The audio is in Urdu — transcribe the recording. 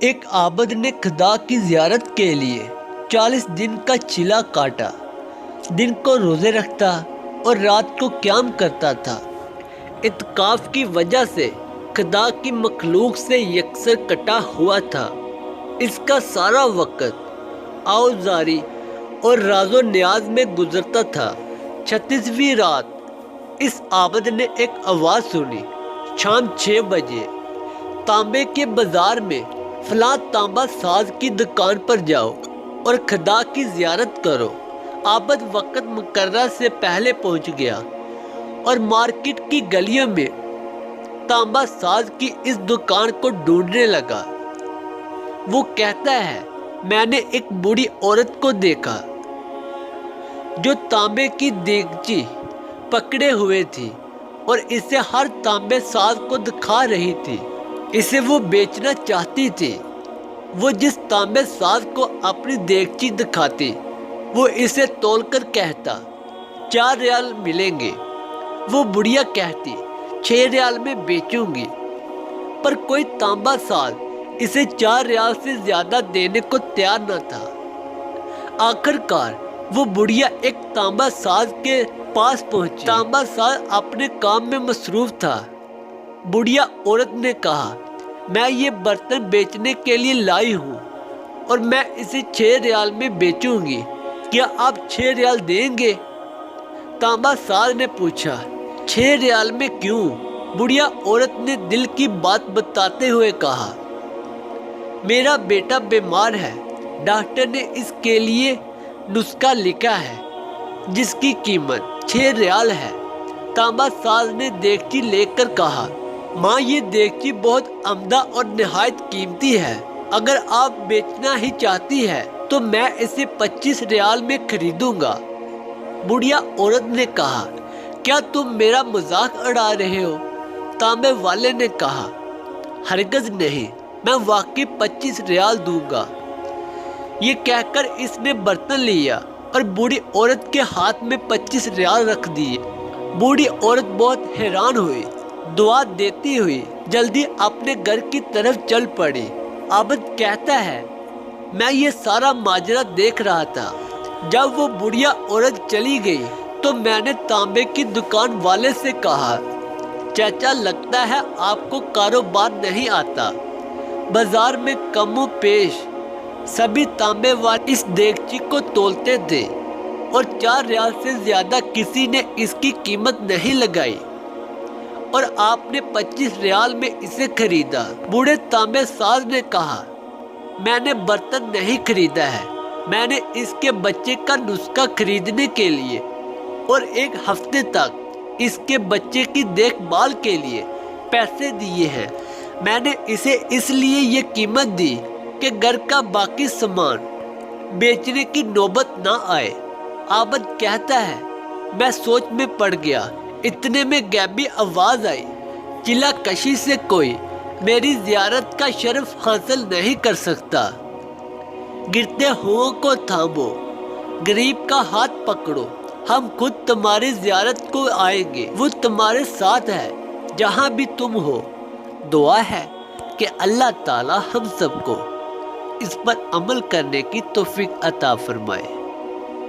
ایک عابد نے خدا کی زیارت کے لیے 40 دن کا چلا کاٹا، دن کو روزے رکھتا اور رات کو قیام کرتا تھا۔ اعتکاف کی وجہ سے خدا کی مخلوق سے یکسر کٹا ہوا تھا۔ اس کا سارا وقت آوزاری اور راز و نیاز میں گزرتا تھا۔ 36ویں رات اس عابد نے ایک آواز سنی، شام 6 بجے تانبے کے بازار میں فلاں تانبا ساز کی دکان پر جاؤ اور خدا کی زیارت کرو۔ عابد وقت مقررہ سے پہلے پہنچ گیا اور مارکیٹ کی گلیوں میں تانبا ساز کی اس دکان کو ڈھونڈنے لگا۔ وہ کہتا ہے، میں نے ایک بوڑھی عورت کو دیکھا جو تانبے کی دیگچی پکڑے ہوئے تھی اور اسے ہر تانبے ساز کو دکھا رہی تھی۔ اسے وہ بیچنا چاہتی تھی۔ وہ جس تانبے ساز کو اپنی دیگچی دکھاتی، وہ اسے تول کر کہتا 4 ریال ملیں گے۔ وہ بڑھیا کہتی 6 ریال میں بیچوں گی، پر کوئی تانبا ساز اسے 4 ریال سے زیادہ دینے کو تیار نہ تھا۔ آخر کار وہ بڑھیا ایک تانبا ساز کے پاس پہنچی۔ تانبا ساز اپنے کام میں مصروف تھا۔ بڑھیا عورت نے کہا، میں یہ برتن بیچنے کے لیے لائی ہوں اور میں اسے 6 ریال میں بیچوں گی، کیا آپ 6 ریال دیں گے؟ تانبا ساز نے پوچھا، 6 ریال میں کیوں؟ بڑھیا عورت نے دل کی بات بتاتے ہوئے کہا، میرا بیٹا بیمار ہے، ڈاکٹر نے اس کے لیے نسخہ لکھا ہے جس کی قیمت 6 ریال ہے۔ تانبا ساز نے دیگچی لے کر کہا، ماں یہ دیگچی بہت عمدہ اور نہایت قیمتی ہے، اگر آپ بیچنا ہی چاہتی ہے تو میں اسے 25 ریال میں خریدوں گا۔ بڑھیا عورت نے کہا، کیا تم میرا مذاق اڑا رہے ہو؟ تانبے والے نے کہا، ہرگز نہیں، میں واقعی 25 ریال دوں گا۔ یہ کہہ کر اس نے برتن لیا اور بوڑھی عورت کے ہاتھ میں 25 ریال رکھ دیے۔ بوڑھی عورت بہت حیران ہوئی، دعا دیتی ہوئی جلدی اپنے گھر کی طرف چل پڑی۔ عابد کہتا ہے، میں یہ سارا ماجرا دیکھ رہا تھا۔ جب وہ بڑھیا عورت چلی گئی تو میں نے تانبے کی دکان والے سے کہا، چچا لگتا ہے آپ کو کاروبار نہیں آتا۔ بازار میں کم و بیش سبھی تانبے والے اس دیگچی کو تولتے تھے اور 4 ریال سے زیادہ کسی نے اس کی قیمت نہیں لگائی، اور آپ نے 25 ریال میں اسے خریدا۔ بوڑھے تانبے ساز نے کہا، میں نے برتن نہیں خریدا ہے، میں نے اس کے بچے کا نسخہ خریدنے کے لیے اور 1 ہفتے تک اس کے بچے کی دیکھ بھال کے لیے پیسے دیے ہیں۔ میں نے اسے اس لیے یہ قیمت دی کہ گھر کا باقی سامان بیچنے کی نوبت نہ آئے۔ عابد کہتا ہے، میں سوچ میں پڑ گیا، اتنے میں غیبی آواز آئی، چلا کشی سے کوئی میری زیارت کا شرف حاصل نہیں کر سکتا۔ گرتے ہوں کو تھامو، غریب کا ہاتھ پکڑو، ہم خود تمہاری زیارت کو آئیں گے۔ وہ تمہارے ساتھ ہے جہاں بھی تم ہو۔ دعا ہے کہ اللہ تعالی ہم سب کو اس پر عمل کرنے کی توفیق عطا فرمائے۔